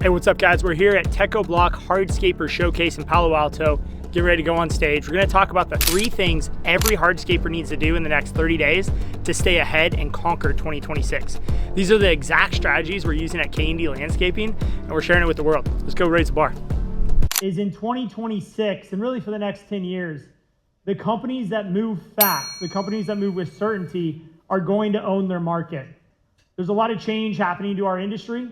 Hey, what's up guys? We're here at Techo-Bloc Hardscaper Showcase in Palo Alto, getting ready to go on stage. We're gonna talk about the 3 things every hardscaper needs to do in the next 30 days to stay ahead and conquer 2026. These are the exact strategies we're using at K&D Landscaping, and we're sharing it with the world. Let's go raise the bar. Is in 2026, and really for the next 10 years, the companies that move fast, the companies that move with certainty are going to own their market. There's a lot of change happening to our industry,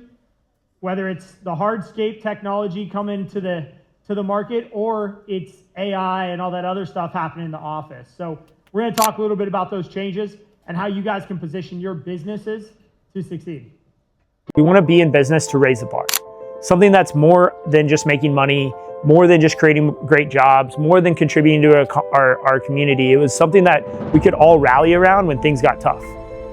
whether it's the hardscape technology coming to the market or it's AI and all that other stuff happening in the office. So we're gonna talk a little bit about those changes and how you guys can position your businesses to succeed. We wanna be in business to raise the bar. Something that's more than just making money, more than just creating great jobs, more than contributing to our community. It was something that we could all rally around when things got tough.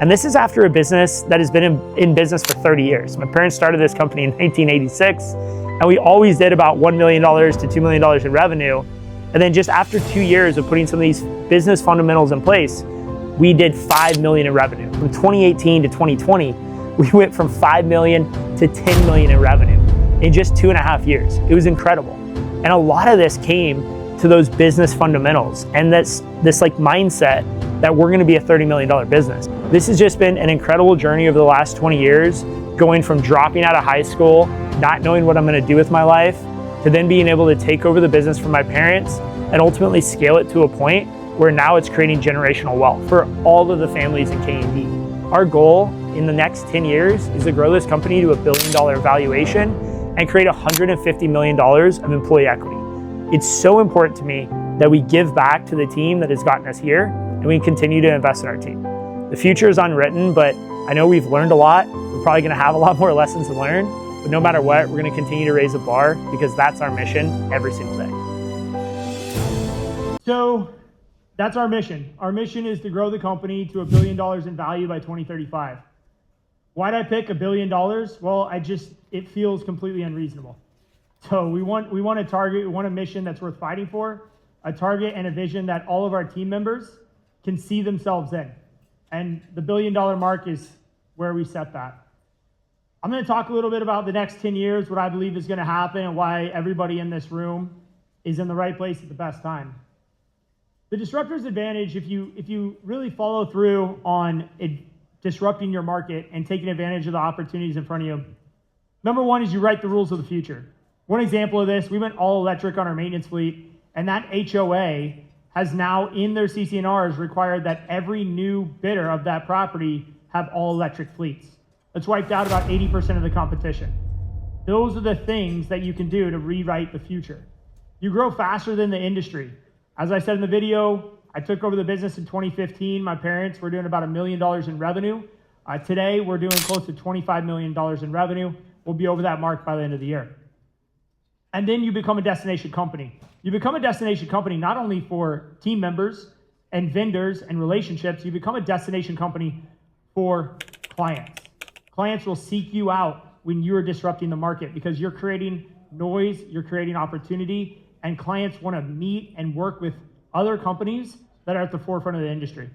And this is after a business that has been in business for 30 years. My parents started this company in 1986, and we always did about $1 million to $2 million in revenue. And then just after 2 years of putting some of these business fundamentals in place, we did $5 million in revenue. From 2018 to 2020, we went from $5 million to $10 million in revenue in just 2.5 years. It was incredible. And a lot of this came to those business fundamentals and this like mindset that we're gonna be a $30 million business. This has just been an incredible journey over the last 20 years, going from dropping out of high school, not knowing what I'm gonna do with my life, to then being able to take over the business from my parents and ultimately scale it to a point where now it's creating generational wealth for all of the families in K&D. Our goal in the next 10 years is to grow this company to $1 billion valuation and create $150 million of employee equity. It's so important to me that we give back to the team that has gotten us here, and we continue to invest in our team. The future is unwritten, but I know we've learned a lot. We're probably gonna have a lot more lessons to learn, but no matter what, we're gonna continue to raise the bar because that's our mission every single day. So that's our mission. Our mission is to grow the company to $1 billion in value by 2035. Why'd I pick $1 billion? Well, it feels completely unreasonable. So we want a target, we want a mission that's worth fighting for, a target and a vision that all of our team members can see themselves in. And the $1 billion mark is where we set that. I'm gonna talk a little bit about the next 10 years, what I believe is gonna happen and why everybody in this room is in the right place at the best time. The disruptor's advantage, if you really follow through on disrupting your market and taking advantage of the opportunities in front of you, number one is you write the rules of the future. One example of this, we went all electric on our maintenance fleet, and that HOA has now in their CC&Rs required that every new bidder of that property have all electric fleets. That's wiped out about 80% of the competition. Those are the things that you can do to rewrite the future. You grow faster than the industry. As I said in the video, I took over the business in 2015. My parents were doing about $1 million in revenue. Today, we're doing close to $25 million in revenue. We'll be over that mark by the end of the year. And then you become a destination company. You become a destination company not only for team members and vendors and relationships, you become a destination company for clients. Clients will seek you out when you're disrupting the market because you're creating noise, you're creating opportunity, and clients want to meet and work with other companies that are at the forefront of the industry.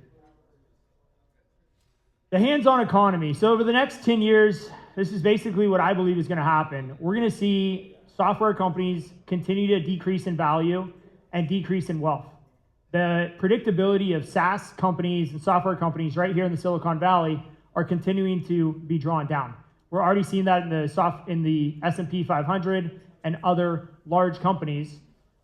The hands-on economy. So over the next 10 years, this is basically what I believe is going to happen. We're going to see software companies continue to decrease in value and decrease in wealth. The predictability of SaaS companies and software companies right here in the Silicon Valley are continuing to be drawn down. We're already seeing that in the S&P 500 and other large companies.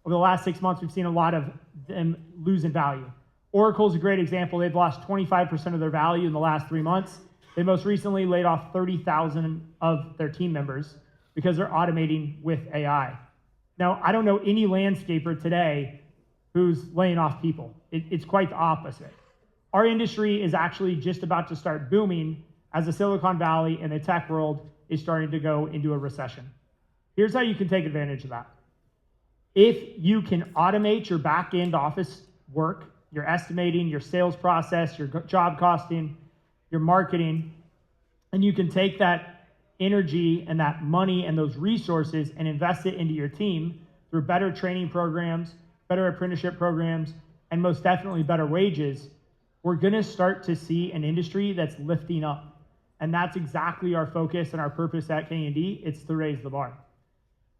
Over the last 6 months, we've seen a lot of them lose in value. Oracle's a great example. They've lost 25% of their value in the last 3 months. They most recently laid off 30,000 of their team members because they're automating with AI. Now, I don't know any landscaper today who's laying off people. It's quite the opposite. Our industry is actually just about to start booming as the Silicon Valley and the tech world is starting to go into a recession. Here's how you can take advantage of that. If you can automate your back-end office work, your estimating, your sales process, your job costing, your marketing, and you can take that energy and that money and those resources and invest it into your team through better training programs, better apprenticeship programs, and most definitely better wages, we're gonna start to see an industry that's lifting up. And that's exactly our focus and our purpose at K&D. It's to raise the bar.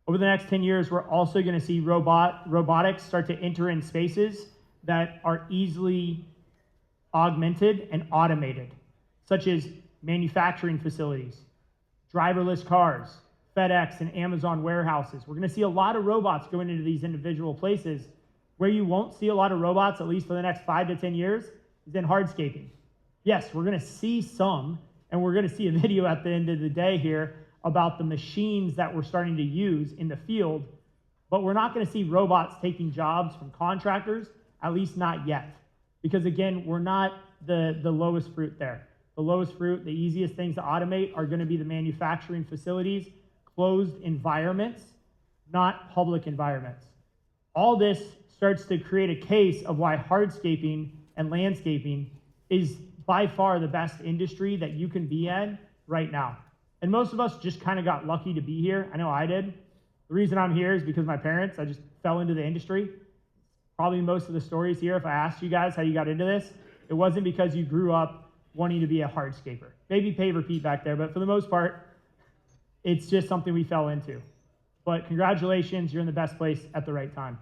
Over the next 10 years, we're also going to see robotics start to enter in spaces that are easily augmented and automated, such as manufacturing facilities, driverless cars, FedEx and Amazon warehouses. We're going to see a lot of robots going into these individual places. Where you won't see a lot of robots, at least for the next 5 to 10 years, is in hardscaping. Yes, we're going to see some, and we're going to see a video at the end of the day here about the machines that we're starting to use in the field, but we're not going to see robots taking jobs from contractors, at least not yet. Because again, we're not the lowest fruit there. The lowest fruit, the easiest things to automate are going to be the manufacturing facilities, closed environments, not public environments. All this starts to create a case of why hardscaping and landscaping is by far the best industry that you can be in right now. And most of us just kind of got lucky to be here. I know I did. The reason I'm here is because of my parents. I just fell into the industry. Probably most of the stories here, if I asked you guys how you got into this, it wasn't because you grew up wanting to be a hardscaper. Maybe paver Pete back there, but for the most part, it's just something we fell into. But congratulations, you're in the best place at the right time.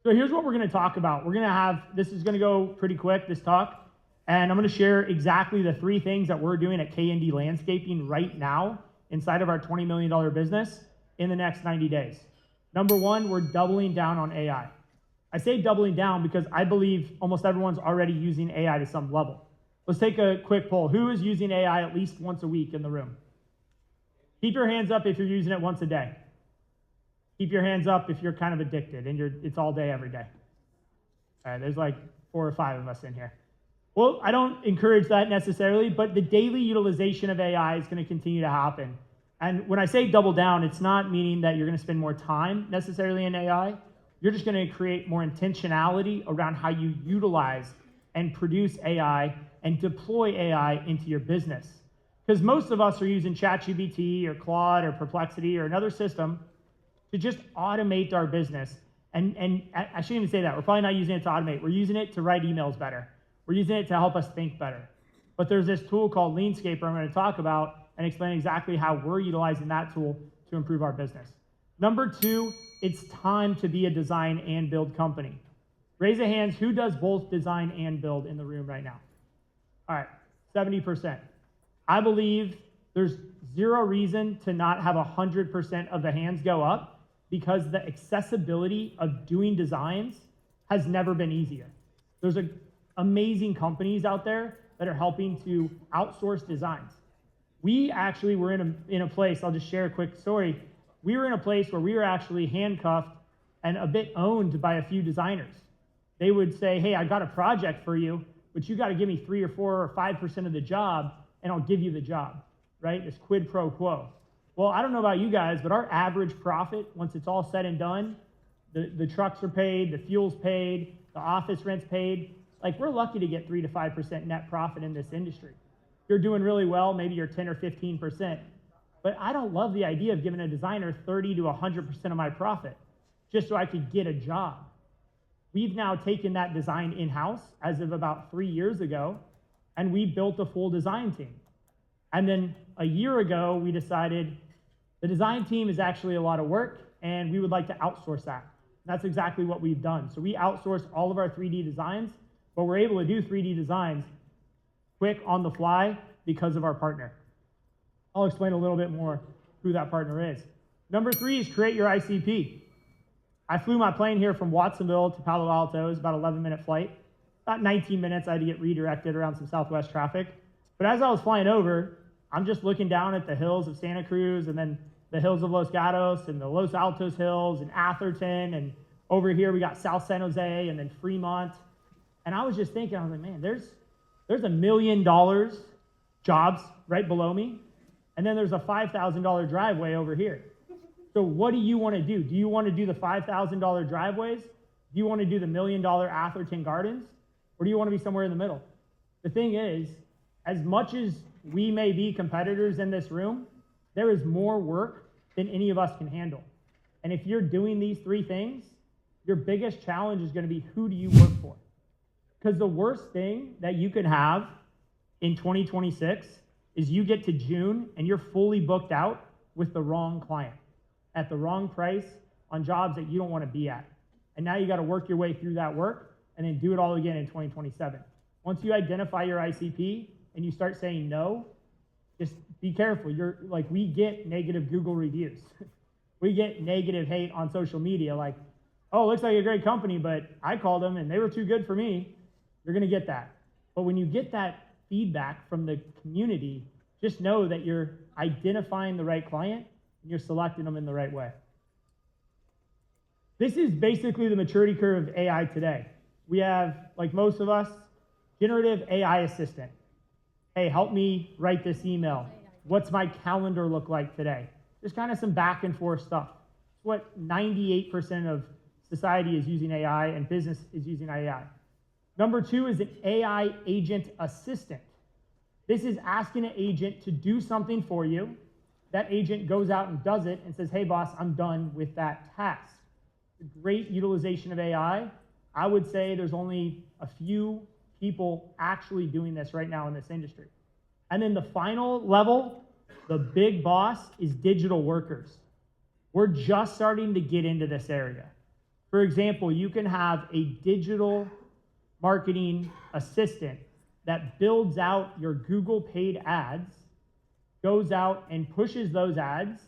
So here's what we're going to talk about. We're going to have, this is going to go pretty quick, this talk, and I'm going to share exactly the 3 things that we're doing at K&D Landscaping right now inside of our $20 million business in the next 90 days. Number 1, we're doubling down on AI. I say doubling down because I believe almost everyone's already using AI to some level. Let's take a quick poll. Who is using AI at least once a week in the room? Keep your hands up if you're using it once a day. Keep your hands up if you're kind of addicted and it's all day, every day. All right, there's like 4 or 5 of us in here. Well, I don't encourage that necessarily, but the daily utilization of AI is going to continue to happen. And when I say double down, it's not meaning that you're going to spend more time necessarily in AI. You're just going to create more intentionality around how you utilize and produce AI and deploy AI into your business. Because most of us are using ChatGPT or Claude or Perplexity or another system to just automate our business. And I shouldn't even say that. We're probably not using it to automate. We're using it to write emails better. We're using it to help us think better. But there's this tool called Landscaper I'm going to talk about and explain exactly how we're utilizing that tool to improve our business. Number 2, it's time to be a design and build company. Raise a hands, who does both design and build in the room right now? All right, 70%. I believe there's 0 reason to not have 100% of the hands go up because the accessibility of doing designs has never been easier. There's amazing companies out there that are helping to outsource designs. We actually were in a place, I'll just share a quick story. We were in a place where we were actually handcuffed and a bit owned by a few designers. They would say, hey, I got a project for you, but you got to give me 3 or 4 or 5% of the job and I'll give you the job, right? This quid pro quo. Well, I don't know about you guys, but our average profit, once it's all said and done, the trucks are paid, the fuel's paid, the office rent's paid. Like, we're lucky to get 3 to 5% net profit in this industry. If you're doing really well, maybe you're 10 or 15%. But I don't love the idea of giving a designer 30 to 100% of my profit just so I could get a job. We've now taken that design in-house as of about 3 years ago, and we built a full design team. And then a year ago, we decided the design team is actually a lot of work, and we would like to outsource that. And that's exactly what we've done. So we outsourced all of our 3D designs, but we're able to do 3D designs quick on the fly because of our partner. I'll explain a little bit more who that partner is. Number 3 is create your ICP. I flew my plane here from Watsonville to Palo Alto. It was about an 11-minute flight. About 19 minutes, I had to get redirected around some Southwest traffic. But as I was flying over, I'm just looking down at the hills of Santa Cruz and then the hills of Los Gatos and the Los Altos hills and Atherton. And over here, we got South San Jose and then Fremont. And I was just thinking, I was like, man, there's $1 million jobs right below me. And then there's a $5,000 driveway over here. So what do you want to do? Do you want to do the $5,000 driveways? Do you want to do the $1 million Atherton Gardens? Or do you want to be somewhere in the middle? The thing is, as much as we may be competitors in this room, there is more work than any of us can handle. And if you're doing these 3 things, your biggest challenge is going to be, who do you work for? Because the worst thing that you could have in 2026 is you get to June and you're fully booked out with the wrong client at the wrong price on jobs that you don't want to be at. And now you got to work your way through that work and then do it all again in 2027. Once you identify your ICP and you start saying no, just be careful. You're like, we get negative Google reviews. We get negative hate on social media like, oh, looks like a great company, but I called them and they were too good for me. You're going to get that. But when you get that feedback from the community, just know that you're identifying the right client and you're selecting them in the right way. This is basically the maturity curve of AI today. We have, like most of us, generative AI assistant. Hey, help me write this email. What's my calendar look like today? Just kind of some back and forth stuff. It's what 98% of society is using AI and business is using AI. Number two is an AI agent assistant. This is asking an agent to do something for you. That agent goes out and does it and says, hey boss, I'm done with that task. It's a great utilization of AI. I would say there's only a few people actually doing this right now in this industry. And then the final level, the big boss, is digital workers. We're just starting to get into this area. For example, you can have a digital marketing assistant that builds out your Google paid ads, goes out and pushes those ads,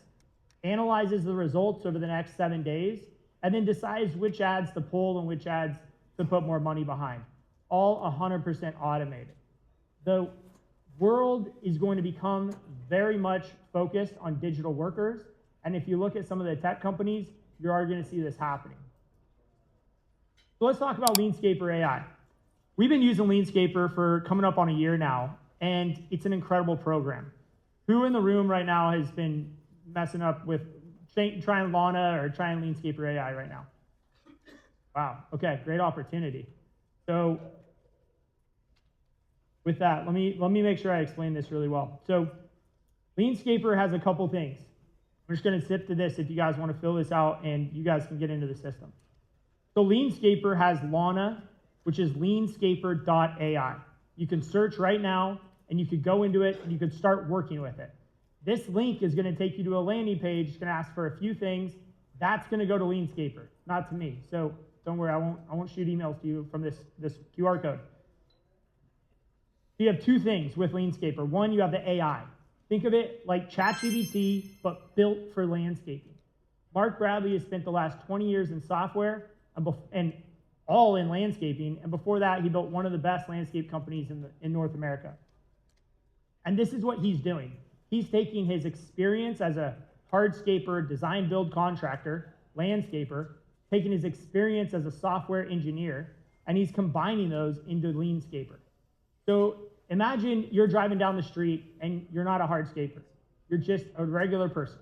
analyzes the results over the next 7 days, and then decides which ads to pull and which ads to put more money behind. All 100% automated. The world is going to become very much focused on digital workers, and if you look at some of the tech companies, you are going to see this happening. So let's talk about Landscaper AI. We've been using Landscaper for coming up on a year now, and it's an incredible program. Who in the room right now has been messing up with trying Lana or trying Landscaper AI right now? Wow, okay, great opportunity. So with that, let me make sure I explain this really well. So Landscaper has a couple things. I'm just gonna zip to this if you guys wanna fill this out and you guys can get into the system. So Landscaper has Lana, which is landscaper.ai. You can search right now and you could go into it and you could start working with it. This link is gonna take you to a landing page. It's gonna ask for a few things. That's gonna go to Landscaper, not to me. So don't worry, I won't shoot emails to you from this QR code. So you have two things with Landscaper. One, you have the AI. Think of it like ChatGPT, but built for landscaping. Mark Bradley has spent the last 20 years in software and all in landscaping, and before that, he built one of the best landscape companies in North America. And this is what he's doing. He's taking his experience as a hardscaper, design build contractor, landscaper, taking his experience as a software engineer, and he's combining those into Landscaper. So imagine you're driving down the street and you're not a hardscaper. You're just a regular person.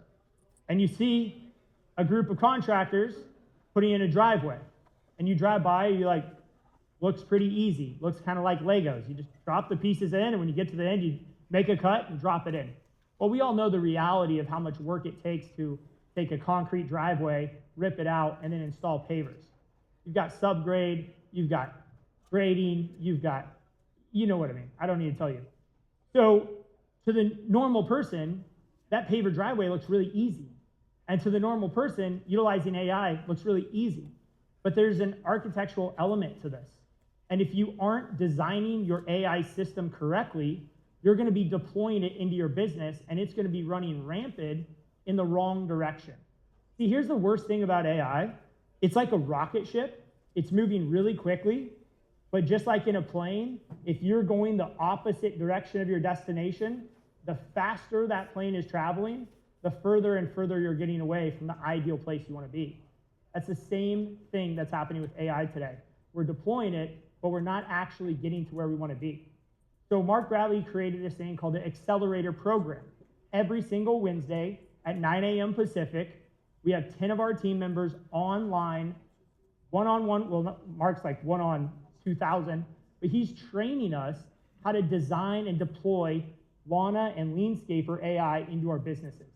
And you see a group of contractors putting in a driveway. And you drive by, you're like, looks pretty easy. Looks kind of like Legos. You just drop the pieces in, and when you get to the end, you make a cut and drop it in. Well, we all know the reality of how much work it takes to take a concrete driveway, rip it out, and then install pavers. You've got subgrade, you've got grading, you've got, you know what I mean. I don't need to tell you. So to the normal person, that paver driveway looks really easy. And to the normal person, utilizing AI looks really easy. But there's an architectural element to this. And if you aren't designing your AI system correctly, you're going to be deploying it into your business, and it's going to be running rampant in the wrong direction. See, here's the worst thing about AI. It's like a rocket ship. It's moving really quickly, but just like in a plane, if you're going the opposite direction of your destination, the faster that plane is traveling, the further and further you're getting away from the ideal place you want to be. That's the same thing that's happening with AI today. We're deploying it, but we're not actually getting to where we want to be. So Mark Bradley created this thing called the Accelerator Program. Every single Wednesday at 9 a.m. Pacific, we have 10 of our team members online, one-on-one, well, Mark's like one on 2,000, but he's training us how to design and deploy Lana and Landscaper AI into our businesses.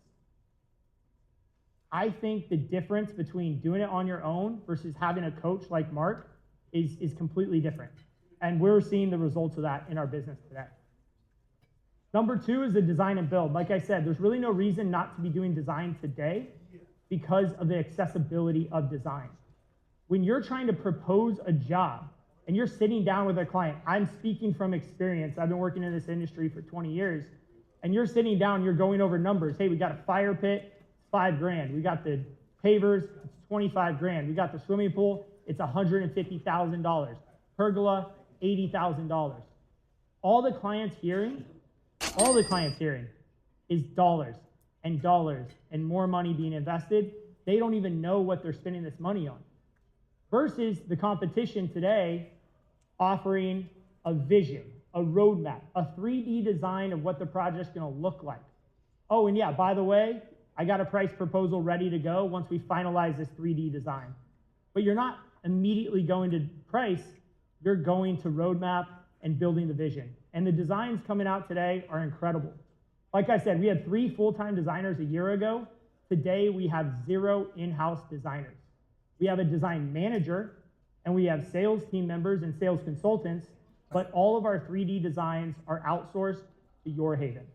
I think the difference between doing it on your own versus having a coach like Mark is completely different. And we're seeing the results of that in our business today. Number two is the design and build. Like I said, there's really no reason not to be doing design today because of the accessibility of design. When you're trying to propose a job and you're sitting down with a client, I'm speaking from experience. I've been working in this industry for 20 years, and you're sitting down, you're going over numbers. Hey, we got a fire pit, it's $5,000. We got the pavers, it's $25,000. We got the swimming pool, it's $150,000. Pergola, $80,000. All the client's hearing is dollars and more money being invested. They don't even know what they're spending this money on. Versus the competition today offering a vision, a roadmap, a 3D design of what the project's gonna look like. Oh, and yeah, by the way, I got a price proposal ready to go once we finalize this 3D design. But you're not immediately going to price, you're going to roadmap and building the vision. And the designs coming out today are incredible. Like I said, we had 3 full-time designers a year ago. Today, we have 0 in-house designers. We have a design manager, and we have sales team members and sales consultants, but all of our 3D designs are outsourced to Your Haven.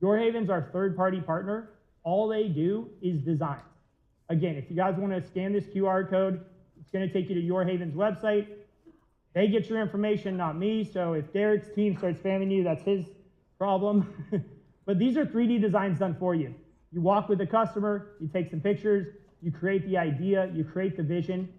Your Haven's our third-party partner. All they do is design. Again, if you guys want to scan this QR code, it's going to take you to Your Haven's website. They get your information, not me, so if Derek's team starts spamming you, that's his problem. But these are 3D designs done for you. You walk with the customer, you take some pictures, you create the idea, you create the vision,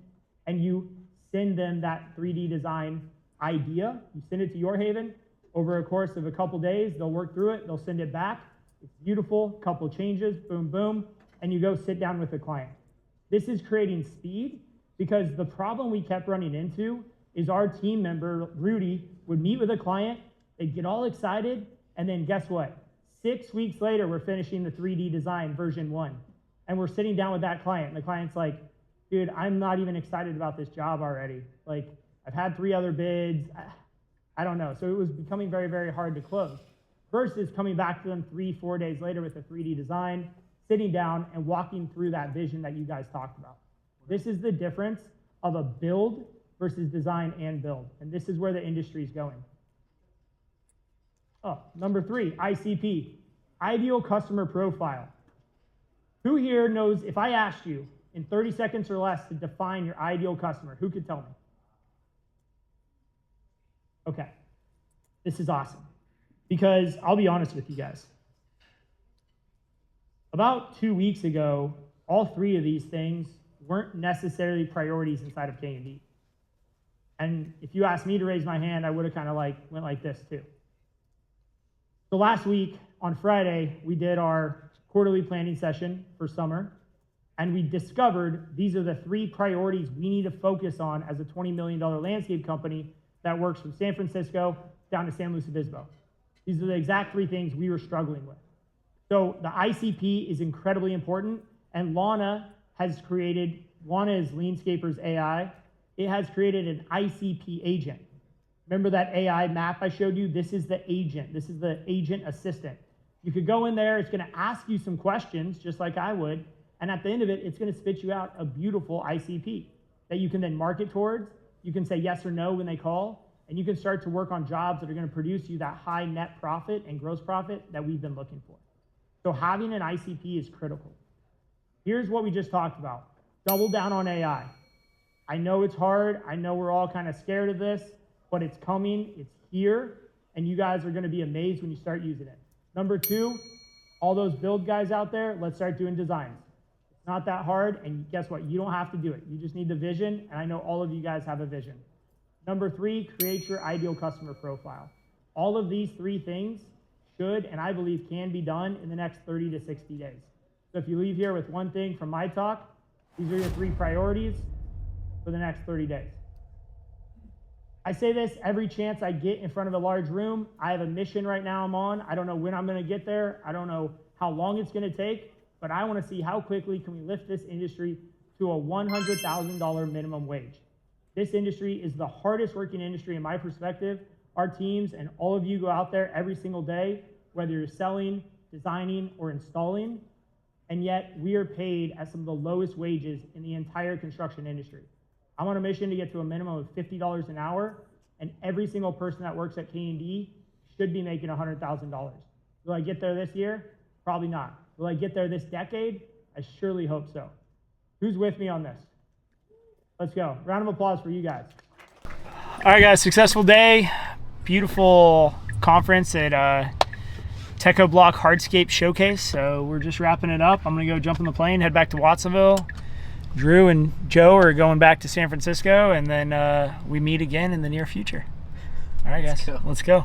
and you send them that 3D design idea. You send it to Your Haven. Over a course of a couple days, they'll work through it, they'll send it back. It's beautiful, couple changes, boom, boom, and you go sit down with the client. This is creating speed because the problem we kept running into is our team member, Rudy, would meet with a client, they'd get all excited, and then guess what? 6 weeks later, we're finishing the 3D design version 1. And we're sitting down with that client, and the client's like, dude, I'm not even excited about this job already. Like, I've had 3 other bids. I don't know. So it was becoming very, very hard to close. Versus coming back to them 3-4 days later with a 3D design, sitting down and walking through that vision that you guys talked about. This is the difference of a build versus design and build. And this is where the industry is going. Oh, number 3, ICP, Ideal Customer Profile. Who here knows, if I asked you in 30 seconds or less to define your ideal customer, who could tell me? Okay, this is awesome. Because I'll be honest with you guys. About 2 weeks ago, all 3 of these things weren't necessarily priorities inside of K&D. And if you asked me to raise my hand, I would have kind of went like this too. So last week on Friday, we did our quarterly planning session for summer, and we discovered these are the 3 priorities we need to focus on as a $20 million landscape company that works from San Francisco down to San Luis Obispo. These are the exact 3 things we were struggling with. So the ICP is incredibly important, and Lana is Leanscaper's AI. It has created an ICP agent. Remember that AI map I showed you? This is the agent. This is the agent assistant. You could go in there, it's gonna ask you some questions, just like I would, and at the end of it, it's gonna spit you out a beautiful ICP that you can then market towards. You can say yes or no when they call, and you can start to work on jobs that are gonna produce you that high net profit and gross profit that we've been looking for. So having an ICP is critical. Here's what we just talked about. Double down on AI. I know it's hard. I know we're all kind of scared of this, but it's coming, it's here, and you guys are gonna be amazed when you start using it. Number 2, all those build guys out there, let's start doing designs. It's not that hard, and guess what? You don't have to do it. You just need the vision, and I know all of you guys have a vision. Number 3, create your ideal customer profile. All of these 3 things should, and I believe can be done in the next 30 to 60 days. So if you leave here with one thing from my talk, these are your 3 priorities for the next 30 days. I say this every chance I get in front of a large room. I have a mission right now I'm on. I don't know when I'm gonna get there. I don't know how long it's gonna take, but I wanna see how quickly can we lift this industry to a $100,000 minimum wage. This industry is the hardest working industry in my perspective. Our teams and all of you go out there every single day, whether you're selling, designing, or installing, and yet we are paid at some of the lowest wages in the entire construction industry. I'm on a mission to get to a minimum of $50 an hour, and every single person that works at K&D should be making $100,000. Will I get there this year? Probably not. Will I get there this decade? I surely hope so. Who's with me on this? Let's go. Round of applause for you guys. All right, guys, successful day. Beautiful conference at Techo-Bloc Hardscaper Showcase. So we're just wrapping it up. I'm gonna go jump in the plane, head back to Watsonville. Drew and Joe are going back to San Francisco, and then we meet again in the near future. All right, guys, let's go.